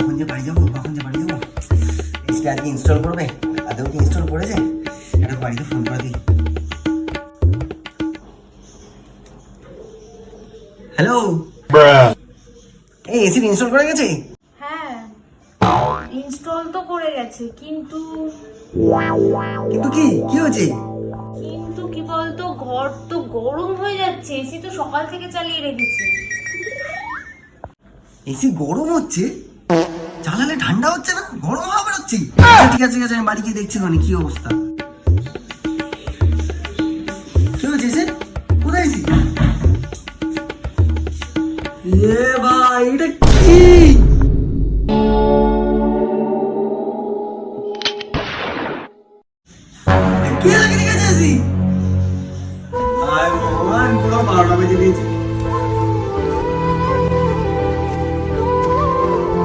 কখন যে বাড়ি যাবো এসিটা আজকে ইনস্টল করবে, আদৌ কি ইনস্টল করেছে? একটা বাড়িতে ফোন করে দিই। হ্যালো, এই এসি ইনস্টল করে গেছে? হ্যাঁ, ইনস্টল তো করে গেছে, কিন্তু কিন্তু কি হয়েছে? কিন্তু কি বলতো, ঘর তো গরম হয়ে যাচ্ছে। এসি তো সকাল থেকে চালিয়ে রেখেছি। এসি গরম হচ্ছে? চালালে ঠান্ডা হচ্ছে না, গরম হাওয়া বেরোচ্ছে। ঠিক আছে আমি বাড়ি গিয়ে দেখছি কি অবস্থা। কি হয়েছে এসি? কোথায় এসি? এ ভাই, এটা